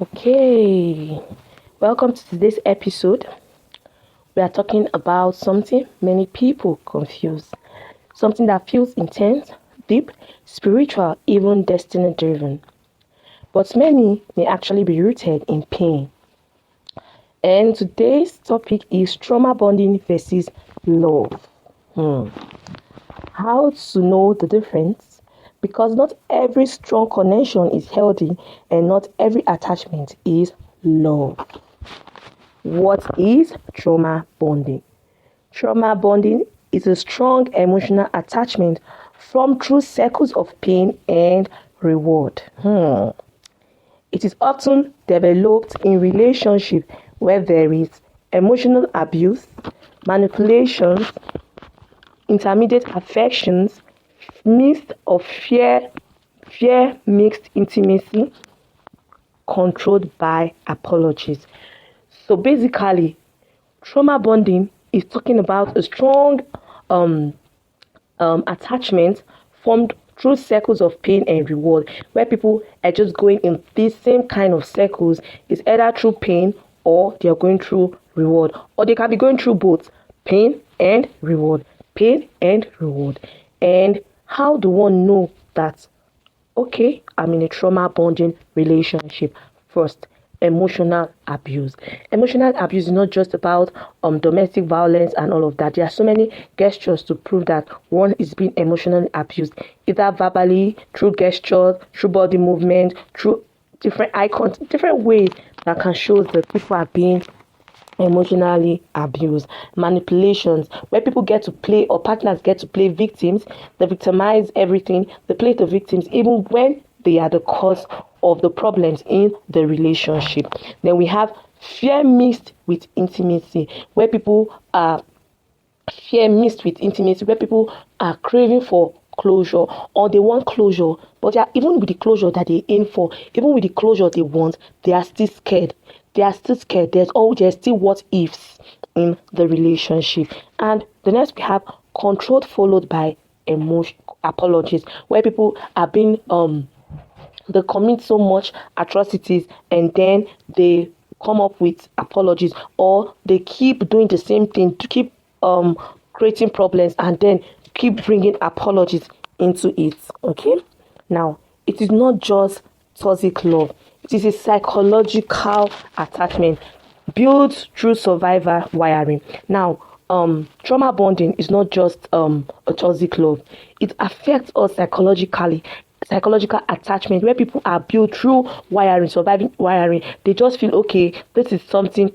Okay, welcome to today's episode. We are talking about something many people confuse, something that feels intense, deep, spiritual, even destiny driven. But many may actually be rooted in pain. And today's topic is trauma bonding versus love. How to know the difference? Because not every strong connection is healthy and not every attachment is love. What is trauma bonding? Trauma bonding is a strong emotional attachment formed through cycles of pain and reward. It is often developed in relationships where there is emotional abuse, manipulations, intermediate affections, mixed of fear mixed intimacy, controlled by apologies. So basically, trauma bonding is talking about a strong attachment formed through circles of pain and reward, where people are just going in these same kind of circles. It's either through pain or they are going through reward, or they can be going through both pain and reward, pain and reward. And how do one know that, okay, I'm in a trauma bonding relationship? First, emotional abuse. Emotional abuse is not just about domestic violence and all of that. There are so many gestures to prove that one is being emotionally abused, either verbally, through gestures, through body movement, through different icons, different ways that can show that people are being emotionally abused. Manipulations, where people get to play, or partners get to play victims. They victimize everything. They play the victims even when they are the cause of the problems in the relationship. Then we have fear mixed with intimacy, where people are where people are craving for closure, or they want closure, but even with the closure that they aim for, even with the closure they want, they are still scared. There's still what ifs in the relationship. And the next we have controlled followed by emotion apologies, where people are being they commit so much atrocities and then they come up with apologies, or they keep doing the same thing to keep creating problems and then keep bringing apologies into it. Okay, now it is not just toxic love, it is a psychological attachment built through survivor wiring. Now trauma bonding is not just a toxic love, it affects us psychological attachment, where people are built through wiring, surviving wiring. They just feel, okay, this is something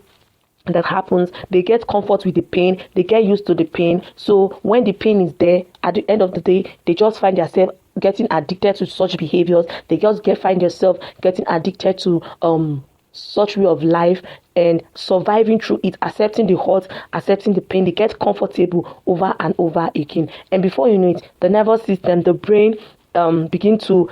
that happens. They get comfort with the pain, they get used to the pain. So when the pain is there, at the end of the day, they just find themselves getting addicted to such behaviors. They just find themselves getting addicted to such way of life and surviving through it, accepting the hurt, accepting the pain. They get comfortable over and over again, and before you know it, the nervous system, the brain begin to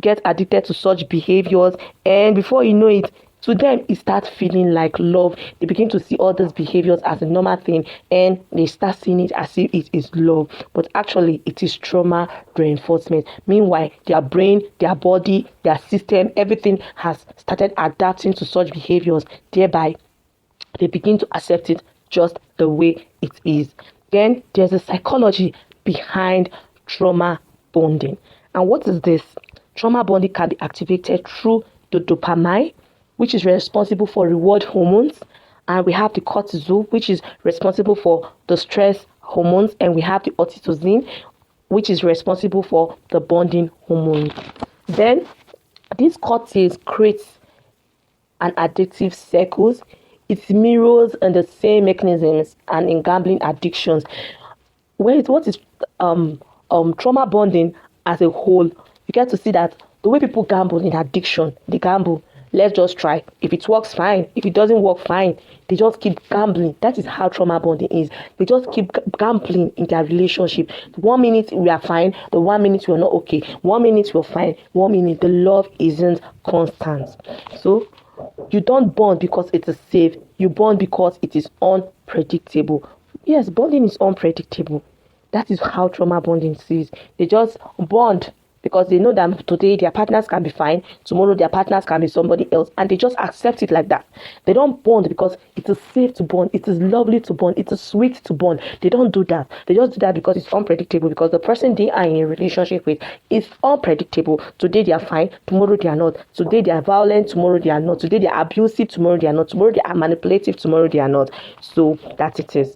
get addicted to such behaviors, and before you know it, to them it starts feeling like love. They begin to see all these behaviors as a normal thing, and they start seeing it as if it is love, but actually it is trauma reinforcement. Meanwhile, their brain, their body, their system, everything has started adapting to such behaviors, thereby they begin to accept it just the way it is. Then there's a psychology behind trauma bonding. And what is this? Trauma bonding can be activated through the dopamine, which is responsible for reward hormones, and we have the cortisol, which is responsible for the stress hormones, and we have the oxytocin, which is responsible for the bonding hormones. Then this cortisol creates an addictive cycles. It mirrors and the same mechanisms and in gambling addictions. What is trauma bonding as a whole? You get to see that the way people gamble in addiction, they gamble. Let's just try. If it works, fine. If it doesn't work, fine. They just keep gambling. That is how trauma bonding is. They just keep gambling in their relationship. 1 minute we are fine, the 1 minute we're not okay. 1 minute we're fine, 1 minute the love isn't constant. So you don't bond because it is safe. You bond because it is unpredictable. Yes, bonding is unpredictable. That is how trauma bonding is. They just bond because they know that today their partners can be fine, tomorrow their partners can be somebody else, and they just accept it like that. They don't bond because it is safe to bond, it is lovely to bond, it is sweet to bond. They don't do that. They just do that because it's unpredictable, because the person they are in a relationship with is unpredictable. Today they are fine, tomorrow they are not. Today they are violent, tomorrow they are not. Today they are abusive, tomorrow they are not. Tomorrow they are manipulative, tomorrow they are not. So that it is.